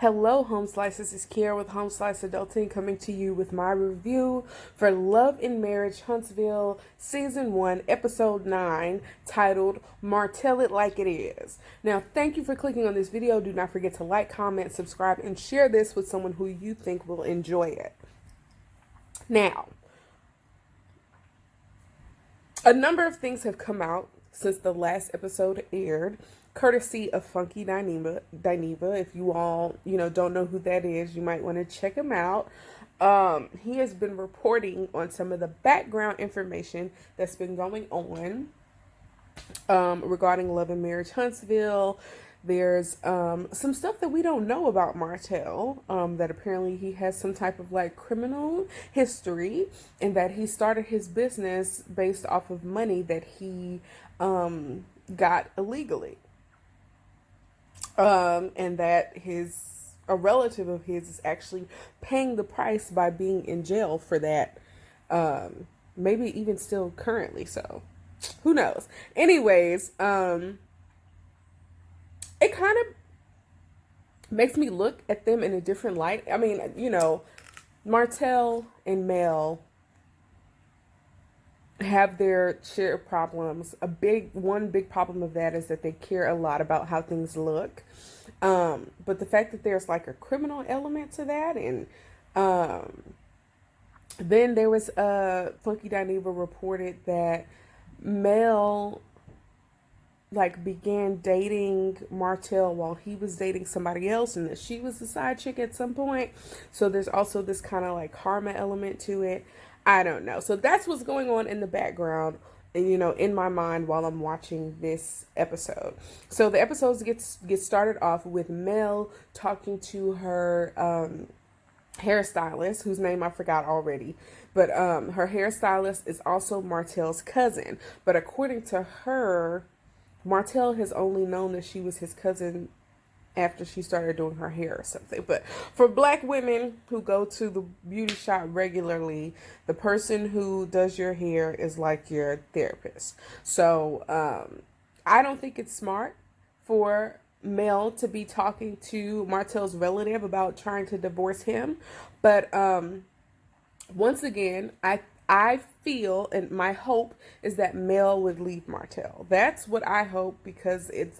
Hello, Home Slices. It's Kiara with Home Slice Adulting coming to you with my review for Love and Marriage Huntsville Season 1, Episode 9, titled Martell It Like It Is. Now, thank you for clicking on this video. Do not forget to like, comment, subscribe, and share this with someone who you think will enjoy it. Now, a number of things have come out since the last episode aired, courtesy of Funky Dineva. If you all, don't know who that is, you might want to check him out. He has been reporting on some of the background information that's been going on regarding Love and Marriage Huntsville. There's some stuff that we don't know about Martell, that apparently he has some type of like criminal history, and that he started his business based off of money that he got illegally. And that a relative of his is actually paying the price by being in jail for that, maybe even still currently, so who knows. Anyways, it kind of makes me look at them in a different light. I mean, Martell and Mel have their share of problems. One big problem of that is that they care a lot about how things look. But the fact that there's like a criminal element to that, and then there was Funky Dineva reported that Mel began dating Martell while he was dating somebody else, and that she was the side chick at some point. So there's also this kind of like karma element to it. I don't know. So that's what's going on in the background, in my mind while I'm watching this episode. So the episodes get started off with Mel talking to her hairstylist, whose name I forgot already. But her hairstylist is also Martell's cousin. But according to her, Martell has only known that she was his cousin after she started doing her hair or something. But for Black women who go to the beauty shop regularly, the person who does your hair is like your therapist. So I don't think it's smart for Mel to be talking to Martell's relative about trying to divorce him. But once again, I feel, and my hope is that Mel would leave Martell. That's what I hope, because it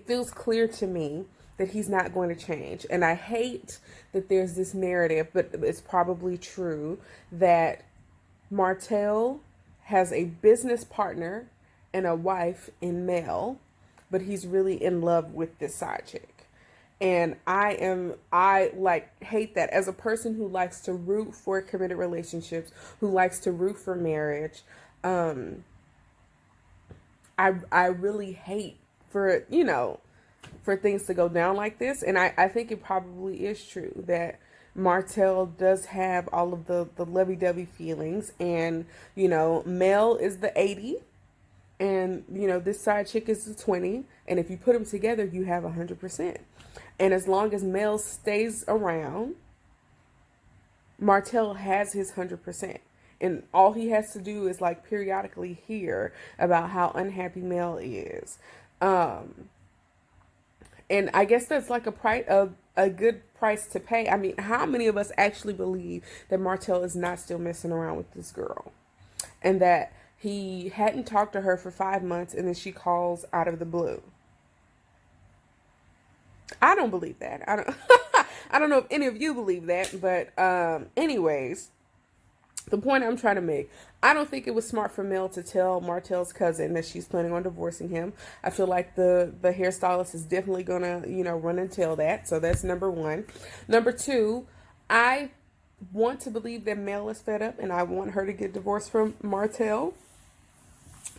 feels clear to me that he's not going to change. And I hate that there's this narrative, but it's probably true, that Martell has a business partner and a wife in Mel, but he's really in love with this side chick. And I hate that. As a person who likes to root for committed relationships, who likes to root for marriage, I really hate for things to go down like this. And I think it probably is true that Martell does have all of the lovey-dovey feelings, and Mel is the 80, and this side chick is the 20, and if you put them together, you have 100%. And as long as Mel stays around, Martell has his 100%. And all he has to do is periodically hear about how unhappy Mel is. And I guess that's a good price to pay. I mean, how many of us actually believe that Martell is not still messing around with this girl? And that he hadn't talked to her for 5 months, and then she calls out of the blue. I don't believe that. I don't know if any of you believe that, but anyways, the point I'm trying to make, I don't think it was smart for Mel to tell Martell's cousin that she's planning on divorcing him. I feel like the hairstylist is definitely gonna, run and tell that. So that's number one. Number two, I want to believe that Mel is fed up, and I want her to get divorced from Martell.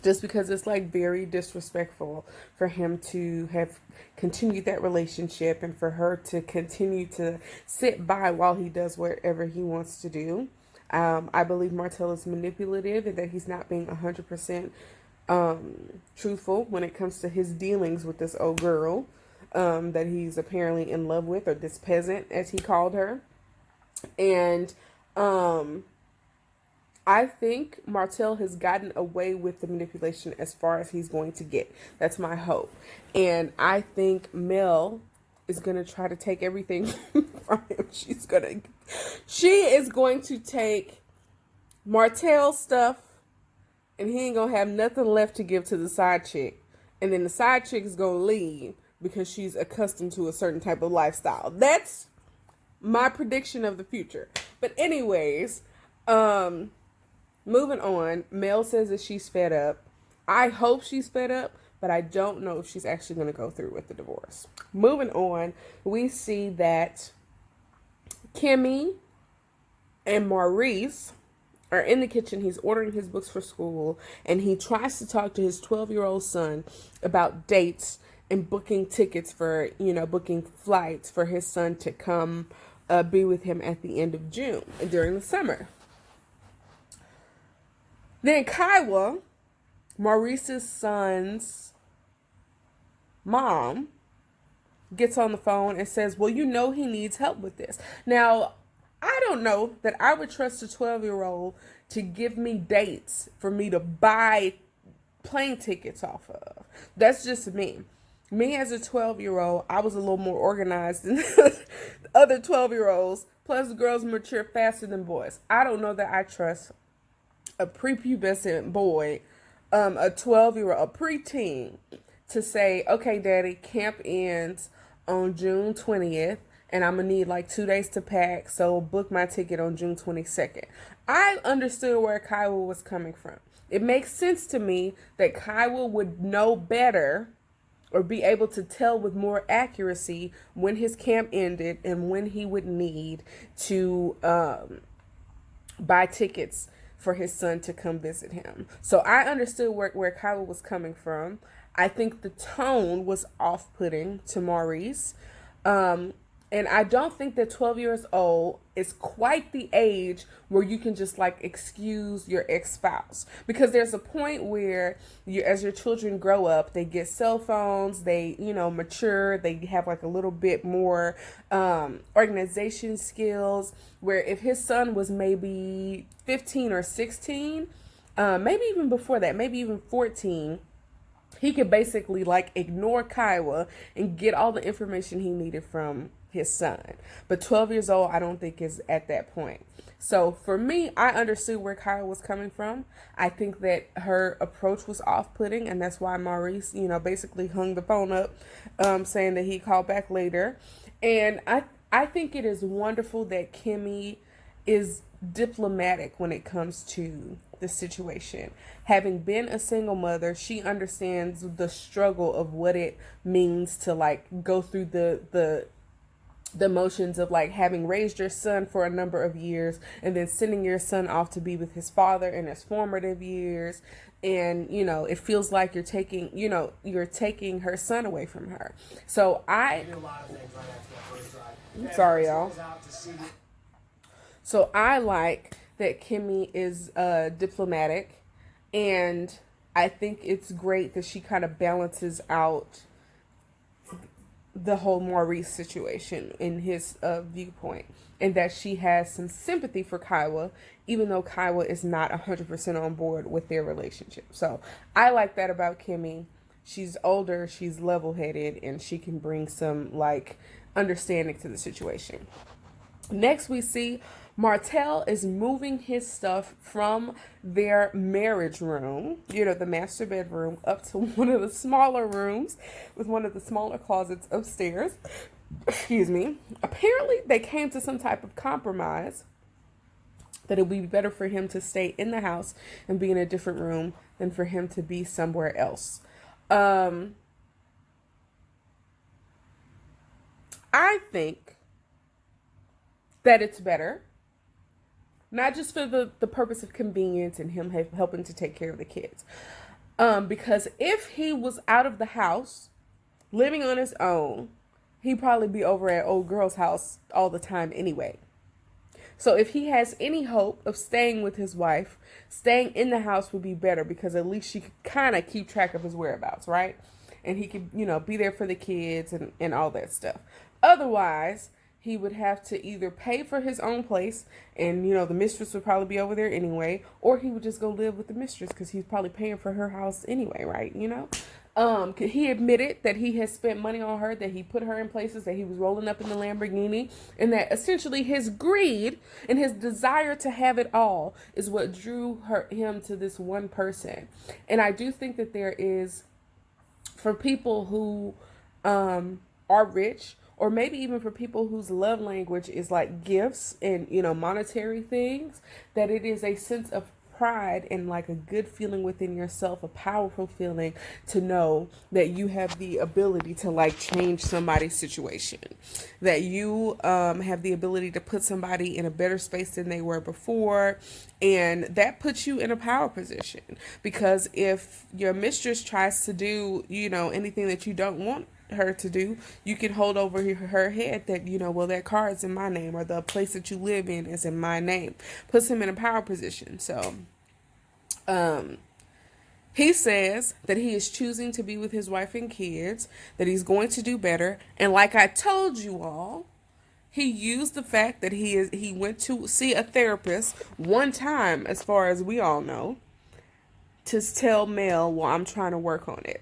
Just because it's very disrespectful for him to have continued that relationship, and for her to continue to sit by while he does whatever he wants to do. I believe Martell is manipulative, and that he's not being 100% truthful when it comes to his dealings with this old girl that he's apparently in love with, or this peasant, as he called her. And I think Martell has gotten away with the manipulation as far as he's going to get. That's my hope. And I think Mel is going to try to take everything from him. She is going to take Martell's stuff, and he ain't going to have nothing left to give to the side chick. And then the side chick is going to leave because she's accustomed to a certain type of lifestyle. That's my prediction of the future. But anyways, moving on. Mel says that she's fed up. I hope she's fed up, but I don't know if she's actually going to go through with the divorce. Moving on, we see that Kimmy and Maurice are in the kitchen. He's ordering his books for school, and he tries to talk to his 12-year-old son about dates and booking tickets for, booking flights for his son to come be with him at the end of June during the summer. Then Kiowa, Maurice's son's mom, gets on the phone and says, well, he needs help with this. Now, I don't know that I would trust a 12-year-old to give me dates for me to buy plane tickets off of. That's just me. Me as a 12-year-old, I was a little more organized than other 12-year-olds. Plus, girls mature faster than boys. I don't know that I trust a prepubescent boy, a 12-year-old, a preteen, to say, okay, daddy, camp ends on June 20th, and I'm going to need like 2 days to pack, so book my ticket on June 22nd. I understood where Kiowa was coming from. It makes sense to me that Kiowa would know better or be able to tell with more accuracy when his camp ended and when he would need to buy tickets for his son to come visit him. So I understood where Kiowa was coming from. I think the tone was off-putting to Maurice. And I don't think that 12 years old is quite the age where you can just like excuse your ex-spouse. Because there's a point where as your children grow up, they get cell phones, they, mature, they have like a little bit more organization skills, where if his son was maybe 15 or 16, maybe even before that, maybe even 14, he could basically like ignore Kiowa and get all the information he needed from his son. But 12 years old, I don't think is at that point. So for me, I understood where Kiowa was coming from. I think that her approach was off-putting, and that's why Maurice, basically hung the phone up, saying that he called back later. And I think it is wonderful that Kimmy is diplomatic when it comes to the situation. Having been a single mother, she understands the struggle of what it means to like go through the motions of like having raised your son for a number of years and then sending your son off to be with his father in his formative years. And, it feels like you're taking her son away from her. So I'm sorry, y'all. So I like that Kimmy is diplomatic, and I think it's great that she kind of balances out the whole Maurice situation in his viewpoint, and that she has some sympathy for Kiowa, even though Kiowa is not 100% on board with their relationship. So I like that about Kimmy. She's older, she's level-headed, and she can bring some like understanding to the situation. Next, we see Martell is moving his stuff from their marriage room, the master bedroom, up to one of the smaller rooms with one of the smaller closets upstairs. Excuse me. Apparently, they came to some type of compromise that it would be better for him to stay in the house and be in a different room than for him to be somewhere else. I think that it's better, not just for the purpose of convenience and him helping to take care of the kids. Because if he was out of the house, living on his own, he'd probably be over at old girl's house all the time anyway. So if he has any hope of staying with his wife, staying in the house would be better, because at least she could kind of keep track of his whereabouts, right? And he could, be there for the kids and all that stuff. Otherwise, he would have to either pay for his own place, and, the mistress would probably be over there anyway, or he would just go live with the mistress because he's probably paying for her house anyway, right? He admitted that he has spent money on her, that he put her in places, that he was rolling up in the Lamborghini, and that essentially his greed and his desire to have it all is what drew him to this one person. And I do think that there is, for people who are rich, or maybe even for people whose love language is like gifts and, monetary things, that it is a sense of pride and like a good feeling within yourself, a powerful feeling to know that you have the ability to like change somebody's situation, that you have the ability to put somebody in a better space than they were before, and that puts you in a power position. Because if your mistress tries to do anything that you don't want her to do, you can hold over her head that, well, that car is in my name, or the place that you live in is in my name. Puts him in a power position. So he says that he is choosing to be with his wife and kids, that he's going to do better. And like I told you all, he used the fact that he went to see a therapist one time, as far as we all know, to tell Mel, well, I'm trying to work on it.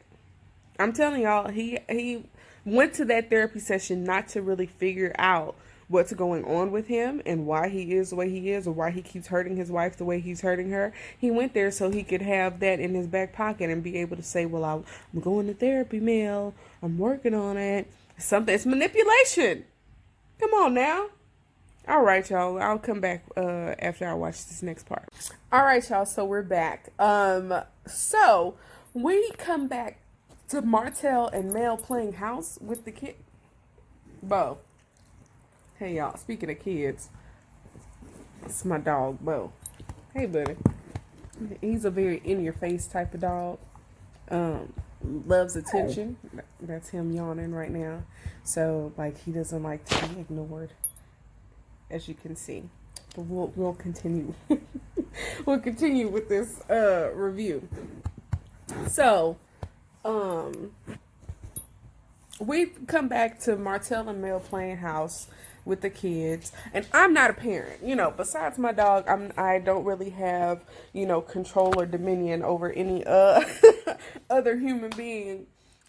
I'm telling y'all, he went to that therapy session not to really figure out what's going on with him and why he is the way he is, or why he keeps hurting his wife the way he's hurting her. He went there so he could have that in his back pocket and be able to say, well, I'm going to therapy, Mel. I'm working on it. It's manipulation. Come on now. All right, y'all. I'll come back after I watch this next part. All right, y'all. So we're back. So we come back to Martell and Mel playing house with the kid. Bo. Hey, y'all. Speaking of kids, it's my dog, Bo. Hey, buddy. He's a very in-your-face type of dog. Loves attention. That's him yawning right now. So, like, he doesn't like to be ignored, as you can see. But we'll continue. We'll continue with this review. So, we've come back to Martell and Mel playing house with the kids, and I'm not a parent, besides my dog. I don't really have, control or dominion over any other human being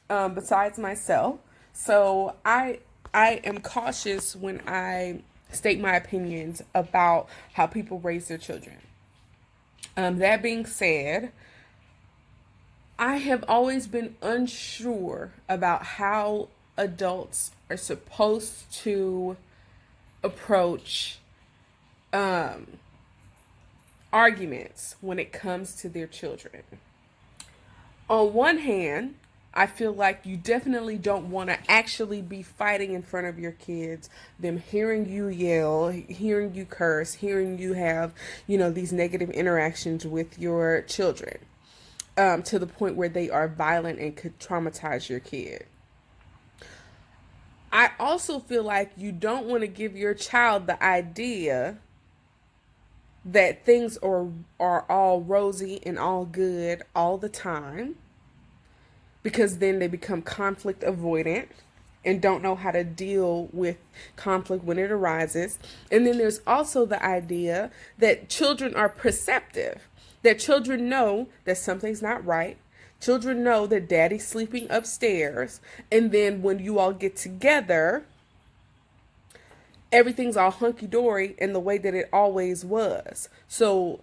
besides myself. So I am cautious when I state my opinions about how people raise their children. That being said, I have always been unsure about how adults are supposed to approach arguments when it comes to their children. On one hand, I feel like you definitely don't want to actually be fighting in front of your kids, them hearing you yell, hearing you curse, hearing you have, these negative interactions with your children. To the point where they are violent and could traumatize your kid. I also feel like you don't want to give your child the idea that things are all rosy and all good all the time, because then they become conflict avoidant and don't know how to deal with conflict when it arises. And then there's also the idea that children are perceptive. That children know that something's not right. Children know that daddy's sleeping upstairs. And then when you all get together, everything's all hunky-dory in the way that it always was. So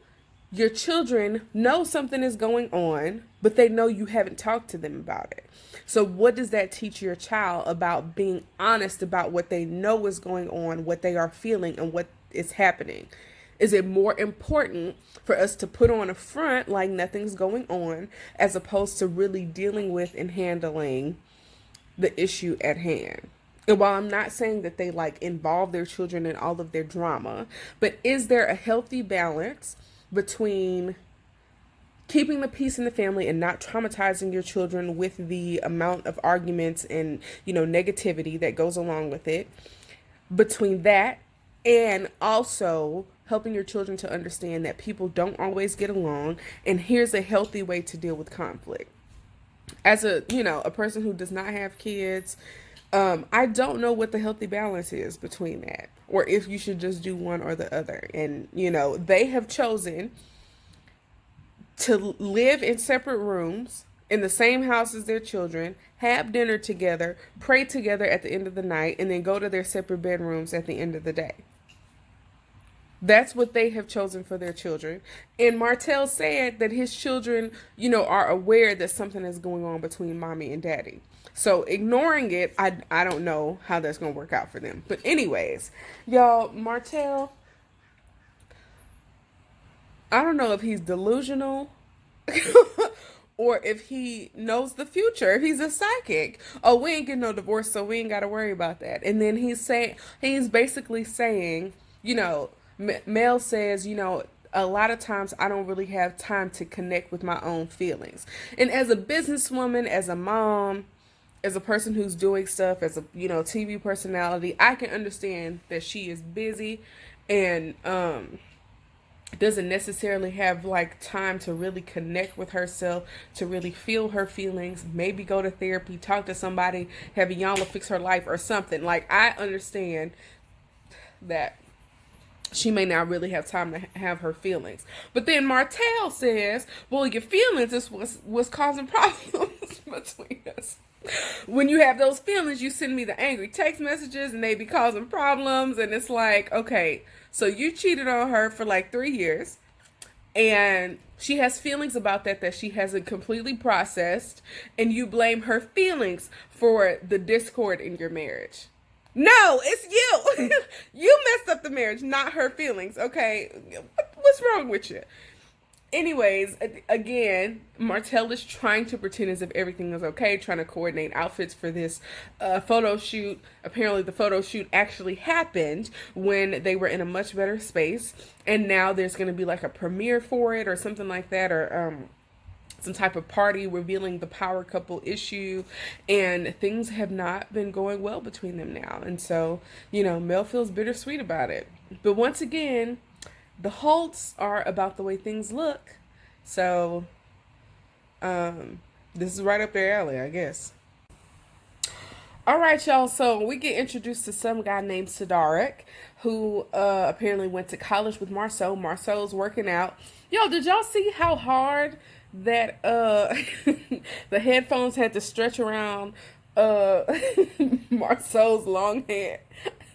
your children know something is going on, but they know you haven't talked to them about it. So what does that teach your child about being honest about what they know is going on, what they are feeling, and what is happening? Is it more important for us to put on a front like nothing's going on, as opposed to really dealing with and handling the issue at hand? And while I'm not saying that they involve their children in all of their drama, but is there a healthy balance between keeping the peace in the family and not traumatizing your children with the amount of arguments and, negativity that goes along with it, between that and also helping your children to understand that people don't always get along, and here's a healthy way to deal with conflict? As a person who does not have kids, I don't know what the healthy balance is between that, or if you should just do one or the other. And they have chosen to live in separate rooms in the same house as their children, have dinner together, pray together at the end of the night, and then go to their separate bedrooms at the end of the day. That's what they have chosen for their children. And Martell said that his children, are aware that something is going on between mommy and daddy. So ignoring it, I don't know how that's going to work out for them. But anyways, y'all, Martell, I don't know if he's delusional or if he knows the future, if he's a psychic. Oh, we ain't getting no divorce, so we ain't got to worry about that. And then he's basically saying, Mel says, a lot of times I don't really have time to connect with my own feelings. And as a businesswoman, as a mom, as a person who's doing stuff, as a, TV personality, I can understand that she is busy and doesn't necessarily have like time to really connect with herself, to really feel her feelings, maybe go to therapy, talk to somebody, have Iyanla fix her life or something. Like, I understand that she may not really have time to have her feelings. But then Martell says, well, your feelings is what's causing problems between us. When you have those feelings, you send me the angry text messages and they be causing problems. And it's like, okay, so you cheated on her for like 3 years and she has feelings about that she hasn't completely processed, and you blame her feelings for the discord in your marriage. No, it's you. You messed up the marriage, not her feelings. Okay, what's wrong with you? Anyways, again, Martell is trying to pretend as if everything is okay, trying to coordinate outfits for this photo shoot. Apparently, the photo shoot actually happened when they were in a much better space, and now there's going to be like a premiere for it or something like that, or some type of party revealing the power couple issue, and things have not been going well between them now. And so, Mel feels bittersweet about it. But once again, the Holts are about the way things look. So, this is right up their alley, I guess. All right, y'all. So we get introduced to some guy named Sidarik, who apparently went to college with Marceau. Marceau's working out. Yo, did y'all see how hard that the headphones had to stretch around Marceau's long hair?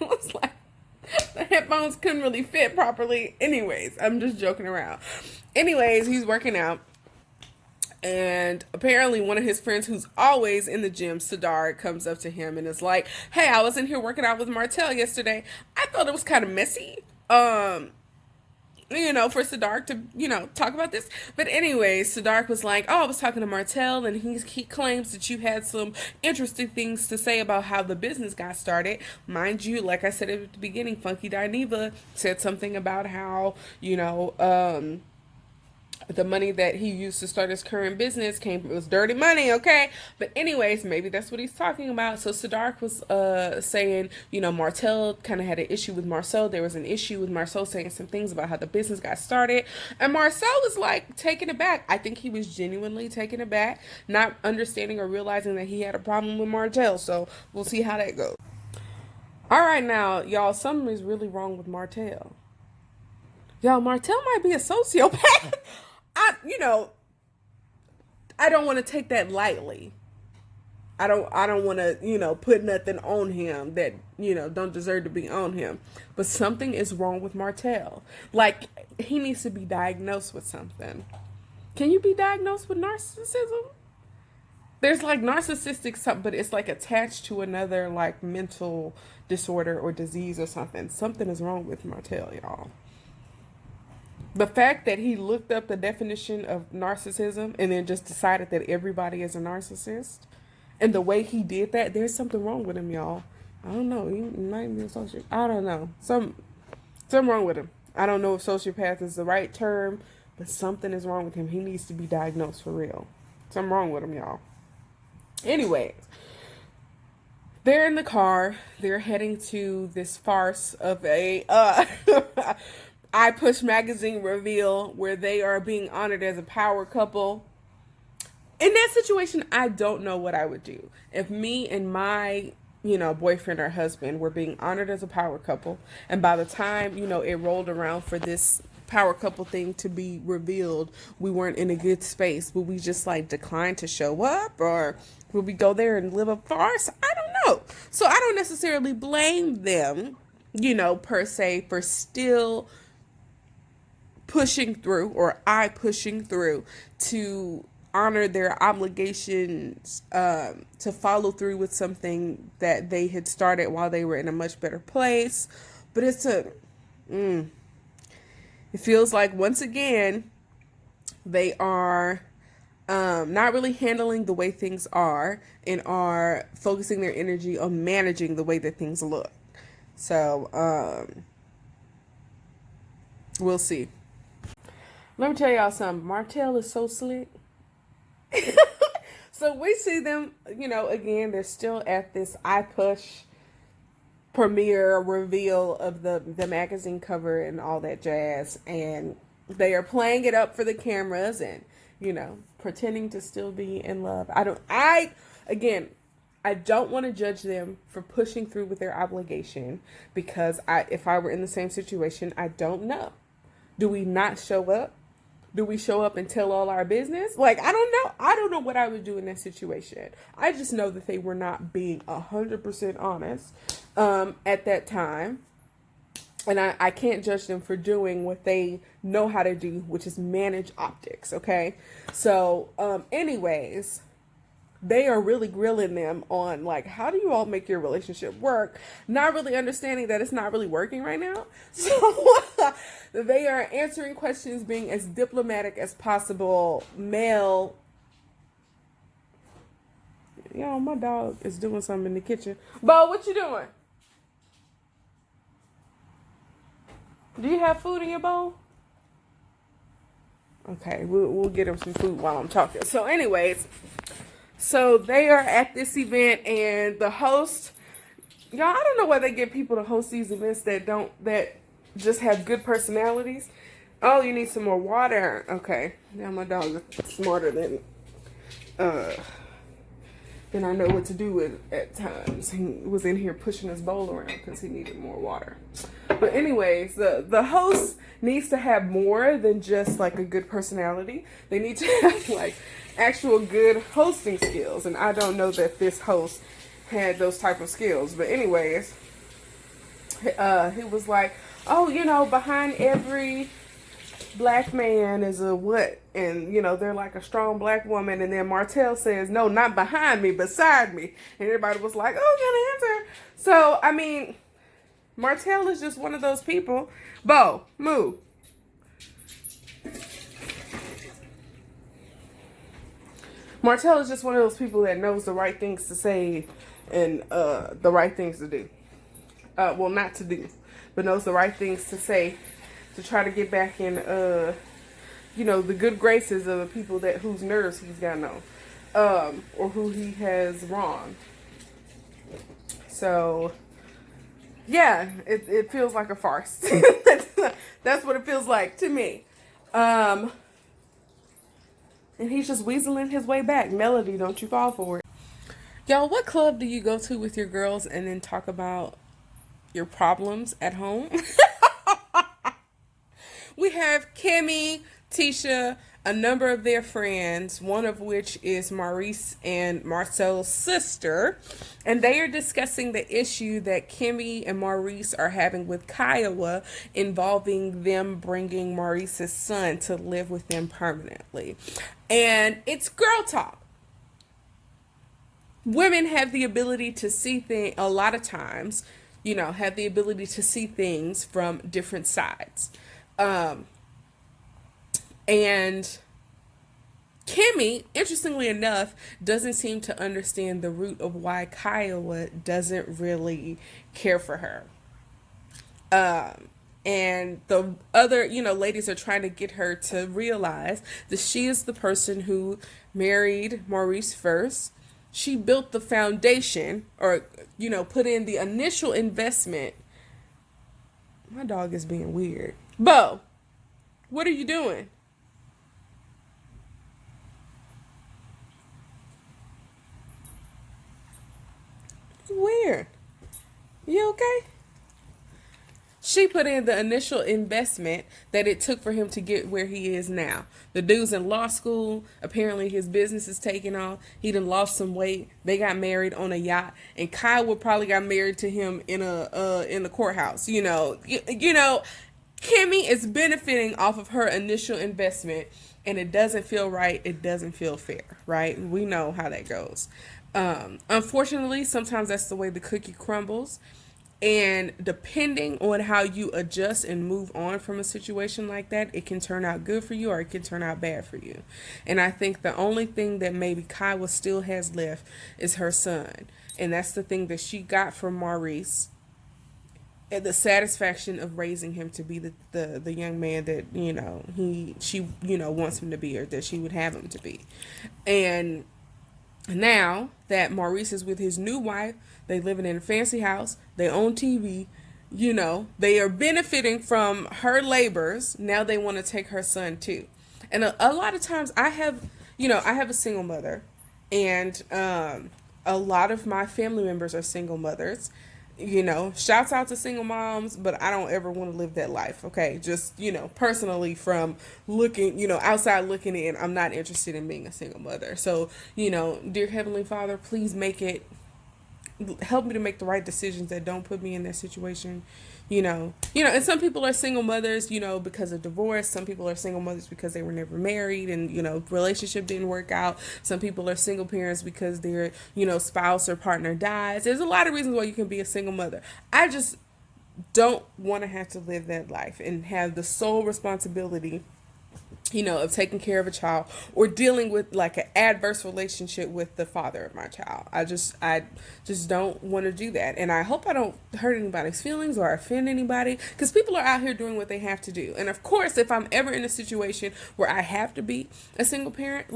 It was like the headphones couldn't really fit properly. Anyways, I'm just joking around. Anyways, he's working out. And apparently one of his friends who's always in the gym, Sidarik, comes up to him and is like, hey, I was in here working out with Martell yesterday. I thought it was kind of messy. For Sidarik to, talk about this. But anyways, Sidarik was like, oh, I was talking to Martell, and he claims that you had some interesting things to say about how the business got started. Mind you, like I said at the beginning, Funky Dineva said something about how, the money that he used to start his current business it was dirty money, okay? But anyways, maybe that's what he's talking about. So Sidarik was saying, Martell kind of had an issue with Marceau. There was an issue with Marceau saying some things about how the business got started. And Marceau was like taken aback. I think he was genuinely taken aback, not understanding or realizing that he had a problem with Martell. So we'll see how that goes. All right, now, y'all, something is really wrong with Martell. Y'all, Martell might be a sociopath. I don't want to take that lightly. I don't want to, put nothing on him that, don't deserve to be on him. But something is wrong with Martell. Like, he needs to be diagnosed with something. Can you be diagnosed with narcissism? There's like narcissistic something, but it's like attached to another like mental disorder or disease or something. Something is wrong with Martell, y'all. The fact that he looked up the definition of narcissism and then just decided that everybody is a narcissist, and the way he did that, there's something wrong with him, y'all. I don't know. He might be a sociopath. I don't know. Something wrong with him. I don't know if sociopath is the right term, but something is wrong with him. He needs to be diagnosed for real. Something wrong with him, y'all. Anyways, they're in the car. They're heading to this farce of a I Push magazine reveal where they are being honored as a power couple. In that situation, I don't know what I would do. If me and my, boyfriend or husband were being honored as a power couple, and by the time, it rolled around for this power couple thing to be revealed, we weren't in a good space. Would we just like decline to show up, or would we go there and live a farce? I don't know. So I don't necessarily blame them, per se, for still pushing through, or I pushing through to honor their obligations, to follow through with something that they had started while they were in a much better place. But it feels like, once again, they are not really handling the way things are, and are focusing their energy on managing the way that things look. So we'll see. Let me tell y'all something. Martell is so slick. So we see them, again, they're still at this iPush premiere reveal of the magazine cover and all that jazz. And they are playing it up for the cameras and, pretending to still be in love. I don't want to judge them for pushing through with their obligation, because if I were in the same situation, I don't know. Do we not show up? Do we show up and tell all our business? Like, I don't know. I don't know what I would do in that situation. I just know that they were not being 100% honest at that time. And I can't judge them for doing what they know how to do, which is manage optics, okay? So, anyways, they are really grilling them on, like, how do you all make your relationship work? Not really understanding that it's not really working right now. So they are answering questions, being as diplomatic as possible. Male. My dog is doing something in the kitchen. Bo, what you doing? Do you have food in your bowl? Okay, we'll get him some food while I'm talking. So anyways, so they are at this event, and the host, y'all, I don't know why they get people to host these events that just have good personalities. Oh, you need some more water. Okay. Now my dog is smarter than I know what to do with at times. He was in here pushing his bowl around because he needed more water. But anyways, the host needs to have more than just like a good personality. They need to have like actual good hosting skills. And I don't know that this host had those type of skills. But anyways, he was like, oh, behind every black man is a what? And, they're like a strong black woman. And then Martell says, no, not behind me, beside me. And everybody was like, oh, good answer. So, I mean, Martell is just one of those people. Bo, move. Martell is just one of those people that knows the right things to say and the right things to do. Well, not to do, but knows the right things to say to try to get back in, the good graces of the people whose nerves he's gotten on, or who he has wronged. So, yeah, it feels like a farce. That's what it feels like to me. And he's just weaseling his way back. Melody, don't you fall for it. Y'all, what club do you go to with your girls and then talk about your problems at home? We have Kimmy, Tisha, a number of their friends, one of which is Maurice and Marcel's sister, and they are discussing the issue that Kimmy and Maurice are having with Kiowa, involving them bringing Maurice's son to live with them permanently. And it's girl talk. Women have the ability to see things, a lot of times, have the ability to see things from different sides. And Kimmy, interestingly enough, doesn't seem to understand the root of why Kiowa doesn't really care for her. And the other, ladies are trying to get her to realize that she is the person who married Maurice first. She built the foundation, or, put in the initial investment. My dog is being weird. Bo, what are you doing? It's weird. You okay? She put in the initial investment that it took for him to get where he is now. The dude's in law school. Apparently his business is taking off. He done lost some weight. They got married on a yacht, and Kyle probably got married to him in the courthouse. Kimmy is benefiting off of her initial investment, and it doesn't feel right. It doesn't feel fair, right? We know how that goes. Unfortunately, sometimes that's the way the cookie crumbles. And depending on how you adjust and move on from a situation like that, it can turn out good for you or it can turn out bad for you. And I think the only thing that maybe Kyle still has left is her son. And that's the thing that she got from Maurice, and the satisfaction of raising him to be the young man that she wants him to be, or that she would have him to be. And now that Maurice is with his new wife, they living in a fancy house, they own TV, they are benefiting from her labors. Now they want to take her son too. And a lot of times I have a single mother, and a lot of my family members are single mothers. Shouts out to single moms, but I don't ever want to live that life. Okay. Just, personally, from looking, outside looking in, I'm not interested in being a single mother. So, dear Heavenly Father, please help me to make the right decisions that don't put me in that situation. And some people are single mothers, because of divorce. Some people are single mothers because they were never married and, relationship didn't work out. Some people are single parents because their, spouse or partner dies. There's a lot of reasons why you can be a single mother. I just don't want to have to live that life and have the sole responsibility of taking care of a child or dealing with like an adverse relationship with the father of my child. I just don't want to do that. And I hope I don't hurt anybody's feelings or offend anybody, because people are out here doing what they have to do. And of course, if I'm ever in a situation where I have to be a single parent,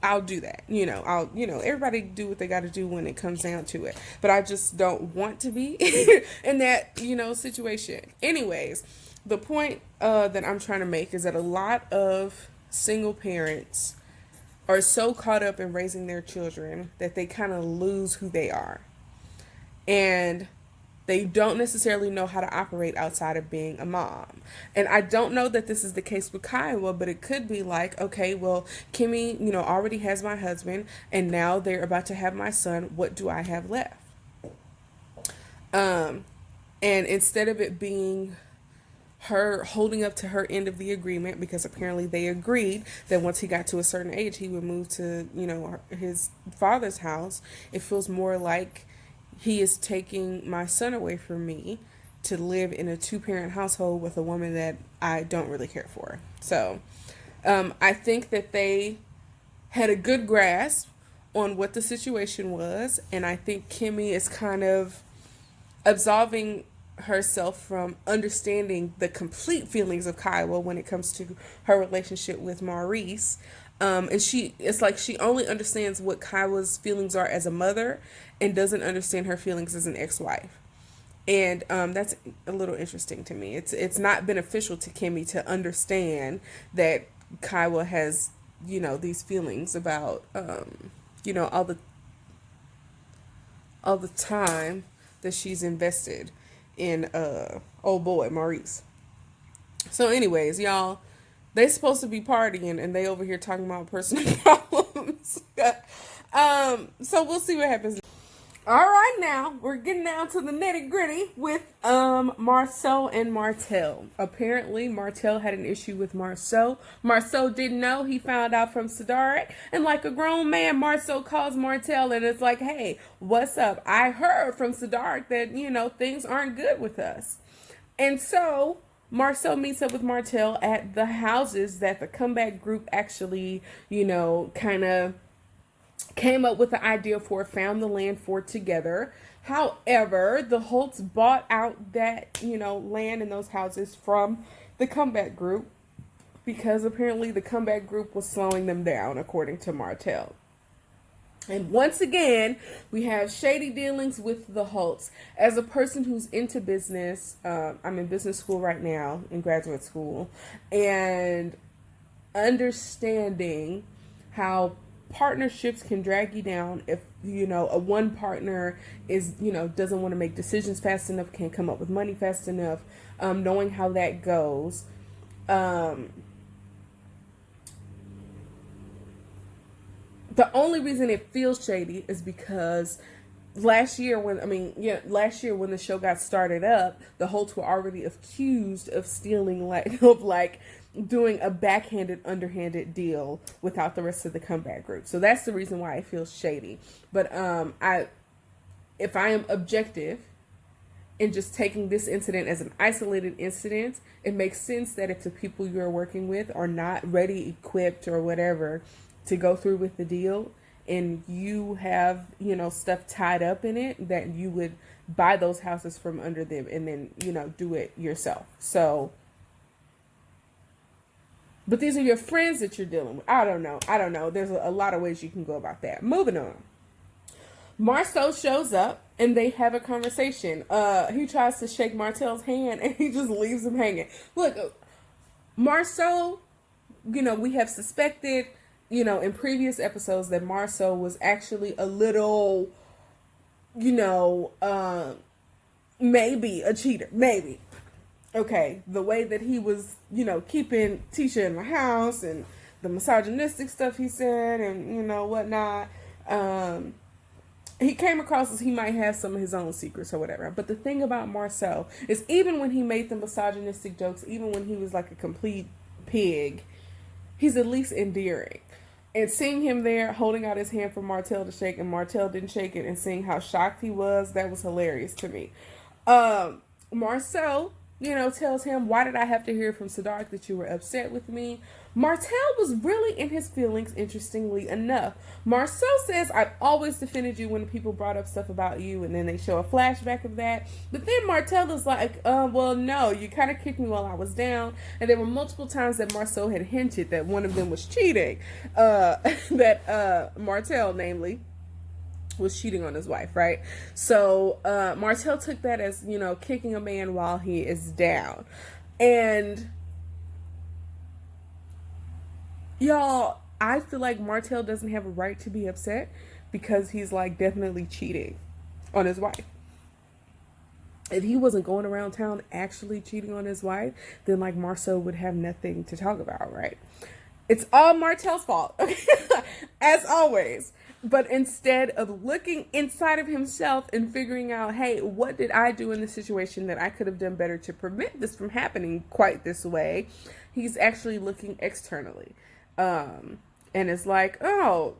I'll do that. Everybody do what they got to do when it comes down to it. But I just don't want to be in that, situation. Anyways, the point that I'm trying to make is that a lot of single parents are so caught up in raising their children that they kind of lose who they are. And they don't necessarily know how to operate outside of being a mom. And I don't know that this is the case with Kiowa, but it could be like, okay, well, Kimmy, already has my husband, and now they're about to have my son. What do I have left? And instead of it being her holding up to her end of the agreement, because apparently they agreed that once he got to a certain age, he would move to, his father's house. It feels more like he is taking my son away from me to live in a 2-parent household with a woman that I don't really care for. So, I think that they had a good grasp on what the situation was. And I think Kimmy is kind of absolving herself from understanding the complete feelings of Kiowa when it comes to her relationship with Maurice. And it's like she only understands what Kiowa's feelings are as a mother and doesn't understand her feelings as an ex-wife. And that's a little interesting to me. It's not beneficial to Kimmy to understand that Kiowa has, these feelings about, all the time that she's invested in old boy Maurice. So anyways, y'all, they supposed to be partying and they over here talking about personal problems. So we'll see what happens. All right, now we're getting down to the nitty gritty with Marceau and Martell. Apparently, Martell had an issue with Marceau. Marceau didn't know. He found out from Sidarik, and like a grown man, Marceau calls Martell and it's like, "Hey, what's up? I heard from Sidarik that things aren't good with us." And so Marceau meets up with Martell at the houses that the comeback group actually, kind of came up with the idea for, found the land for together. However, the Holtz bought out that, land in those houses from the comeback group because apparently the comeback group was slowing them down, according to Martell. And once again, we have shady dealings with the Holtz. As a person who's into business, I'm in business school right now, in graduate school, and understanding how partnerships can drag you down if a one partner is, doesn't want to make decisions fast enough, can't come up with money fast enough, knowing how that goes. The only reason it feels shady is because last year when the show got started up, the Holts were already accused of stealing, like doing a backhanded, underhanded deal without the rest of the comeback group. So that's the reason why it feels shady. But if I am objective and just taking this incident as an isolated incident, it makes sense that if the people you're working with are not ready, equipped, or whatever to go through with the deal, and you have, stuff tied up in it, that you would buy those houses from under them and then, do it yourself. So, but these are your friends that you're dealing with. I don't know. There's a lot of ways you can go about that. Moving on. Marceau shows up and they have a conversation. He tries to shake Martel's hand and he just leaves him hanging. Look, Marceau, we have suspected, in previous episodes that Marceau was actually a little, maybe a cheater. Maybe. Okay. The way that he was, keeping Tisha in the house and the misogynistic stuff he said and, whatnot. He came across as he might have some of his own secrets or whatever. But the thing about Marceau is, even when he made the misogynistic jokes, even when he was like a complete pig, he's at least endearing. And seeing him there holding out his hand for Martel to shake and Martel didn't shake it, and seeing how shocked he was, that was hilarious to me. Marceau, tells him, why did I have to hear from Sadark that you were upset with me? Martel was really in his feelings, interestingly enough. Marceau says, I've always defended you when people brought up stuff about you, and then they show a flashback of that. But then Martel is like, well, no, you kind of kicked me while I was down. And there were multiple times that Marceau had hinted that one of them was cheating. That Martel, namely, was cheating on his wife, right? So Martel took that as, kicking a man while he is down. And y'all, I feel like Martel doesn't have a right to be upset because he's like definitely cheating on his wife. If he wasn't going around town actually cheating on his wife, then like Marceau would have nothing to talk about, right? It's all Martel's fault, as always. But instead of looking inside of himself and figuring out, hey, what did I do in this situation that I could have done better to prevent this from happening quite this way, he's actually looking externally. And it's like, oh,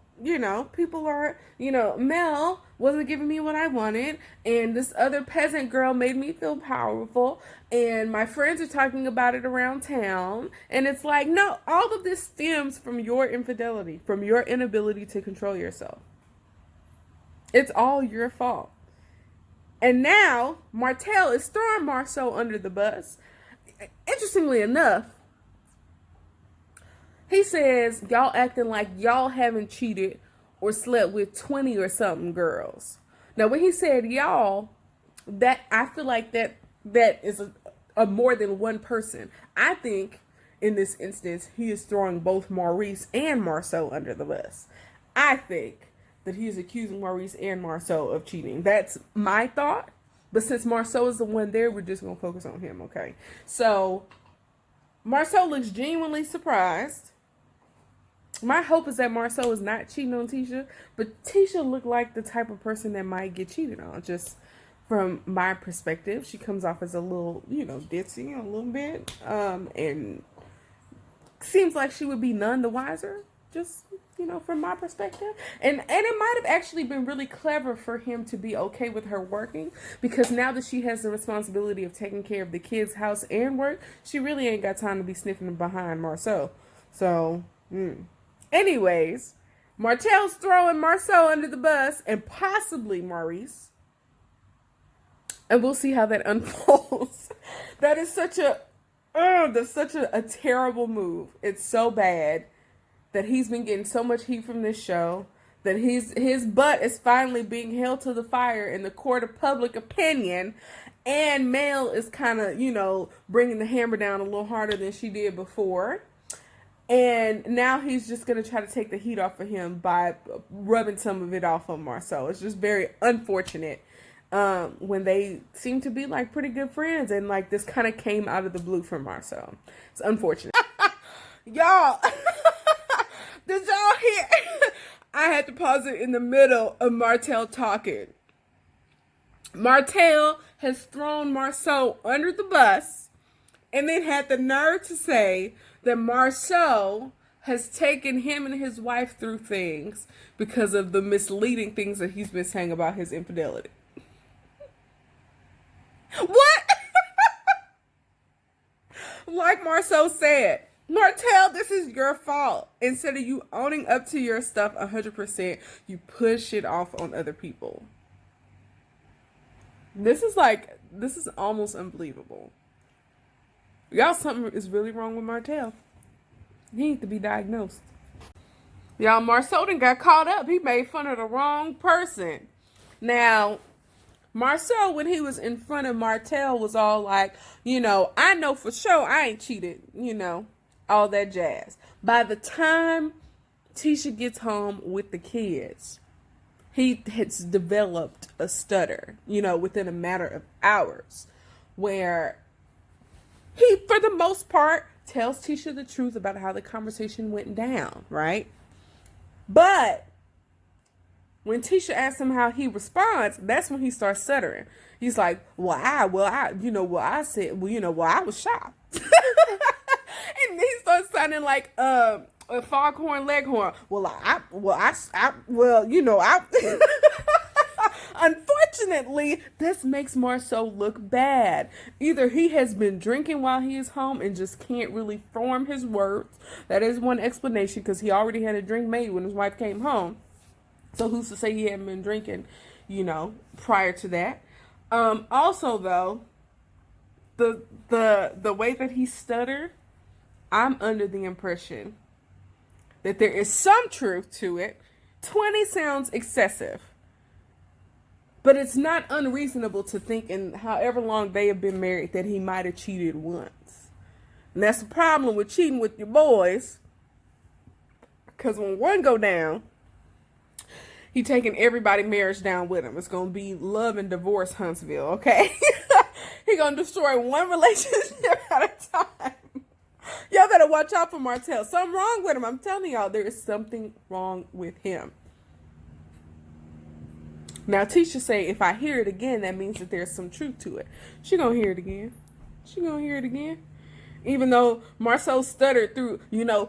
people are, Mel wasn't giving me what I wanted, and this other peasant girl made me feel powerful, and my friends are talking about it around town, and it's like, no, all of this stems from your infidelity, from your inability to control yourself. It's all your fault. And now, Martel is throwing Marceau under the bus. Interestingly enough, he says, y'all acting like y'all haven't cheated or slept with 20 or something girls. Now, when he said y'all, that I feel like that is a more than one person. I think in this instance, he is throwing both Maurice and Marceau under the bus. I think that he is accusing Maurice and Marceau of cheating. That's my thought. But since Marceau is the one there, we're just going to focus on him, okay? So, Marceau looks genuinely surprised. My hope is that Marceau is not cheating on Tisha, but Tisha looked like the type of person that might get cheated on. Just from my perspective, she comes off as a little, ditzy a little bit, and seems like she would be none the wiser. Just, from my perspective, and it might have actually been really clever for him to be okay with her working, because now that she has the responsibility of taking care of the kids' house and work, she really ain't got time to be sniffing behind Marceau. So. Anyways, Martel's throwing Marceau under the bus and possibly Maurice. And we'll see how that unfolds. That is such a terrible move. It's so bad that he's been getting so much heat from this show, that his butt is finally being held to the fire in the court of public opinion, and Mel is kind of, bringing the hammer down a little harder than she did before. And now he's just going to try to take the heat off of him by rubbing some of it off on Marceau. It's just very unfortunate when they seem to be like pretty good friends, and like this kind of came out of the blue for Marceau. It's unfortunate. Y'all, did y'all hear? I had to pause it in the middle of Martell talking. Martell has thrown Marceau under the bus and then had the nerve to say that Marceau has taken him and his wife through things because of the misleading things that he's been saying about his infidelity. What? Like Marceau said, Martell, this is your fault. Instead of you owning up to your stuff 100%, you push it off on other people. This is almost unbelievable. Y'all, something is really wrong with Martell. He needs to be diagnosed. Y'all, Marceau done got caught up. He made fun of the wrong person. Now, Marceau, when he was in front of Martell, was all like, I know for sure I ain't cheated, all that jazz. By the time Tisha gets home with the kids, he has developed a stutter, within a matter of hours, where he, for the most part, tells Tisha the truth about how the conversation went down, right? But when Tisha asks him how he responds, that's when he starts stuttering. He's like, I was shocked. And he starts sounding like a foghorn leghorn. Unfortunately, this makes Marceau look bad. Either he has been drinking while he is home and just can't really form his words. That is one explanation, because he already had a drink made when his wife came home. So who's to say he hadn't been drinking, prior to that? Also, though, the way that he stuttered, I'm under the impression that there is some truth to it. 20 sounds excessive. But it's not unreasonable to think, in however long they have been married, that he might have cheated once. And that's the problem with cheating with your boys. Because when one go down, he taking everybody's marriage down with him. It's going to be love and divorce Huntsville, okay? He going to destroy one relationship at a time. Y'all better watch out for Martell. Something wrong with him. I'm telling y'all, there is something wrong with him. Now, Tisha say, if I hear it again, that means that there's some truth to it. She gonna hear it again. Even though Marceau stuttered through,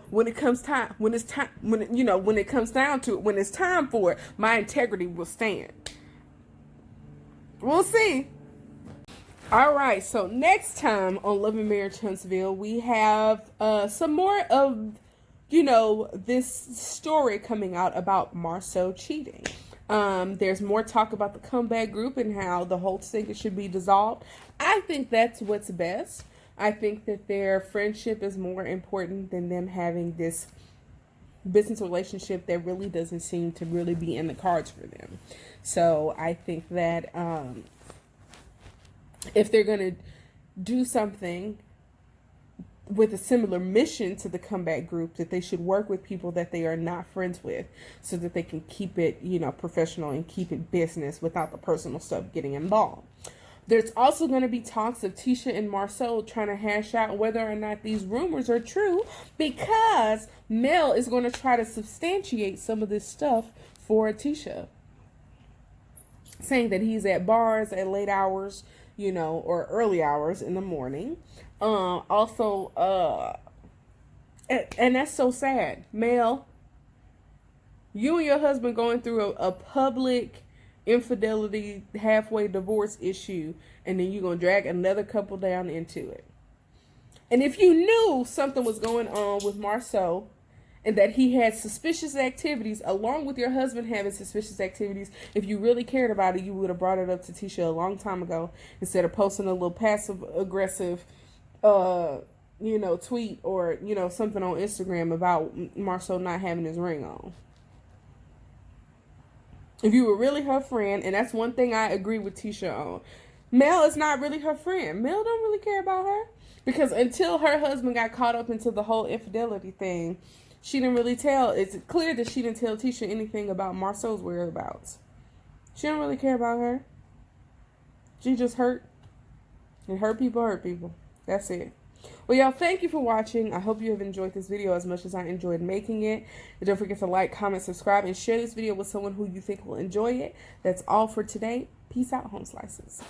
when it comes time, when it comes down to it, when it's time for it, my integrity will stand. We'll see. All right, so next time on Love and Marriage Huntsville, we have some more of, this story coming out about Marceau cheating. There's more talk about the comeback group and how the whole thing should be dissolved. I think that's what's best. I think that their friendship is more important than them having this business relationship that really doesn't seem to really be in the cards for them. So I think that if they're going to do something with a similar mission to the comeback group, that they should work with people that they are not friends with, so that they can keep it, professional and keep it business without the personal stuff getting involved. There's also going to be talks of Tisha and Marceau trying to hash out whether or not these rumors are true, because Mel is going to try to substantiate some of this stuff for Tisha, saying that he's at bars at late hours, or early hours in the morning. And that's so sad. Mel, you and your husband going through a public infidelity, halfway divorce issue, and then you're going to drag another couple down into it. And if you knew something was going on with Marceau, and that he had suspicious activities, along with your husband having suspicious activities, if you really cared about it, you would have brought it up to Tisha a long time ago, instead of posting a little passive-aggressive tweet or, something on Instagram about Marceau not having his ring on. If you were really her friend, and that's one thing I agree with Tisha on, Mel is not really her friend. Mel don't really care about her. Because until her husband got caught up into the whole infidelity thing, she didn't really tell. It's clear that she didn't tell Tisha anything about Marceau's whereabouts. She don't really care about her. She just hurt. And hurt people. That's it. Well, y'all, thank you for watching. I hope you have enjoyed this video as much as I enjoyed making it. And don't forget to like, comment, subscribe, and share this video with someone who you think will enjoy it. That's all for today. Peace out, home slices.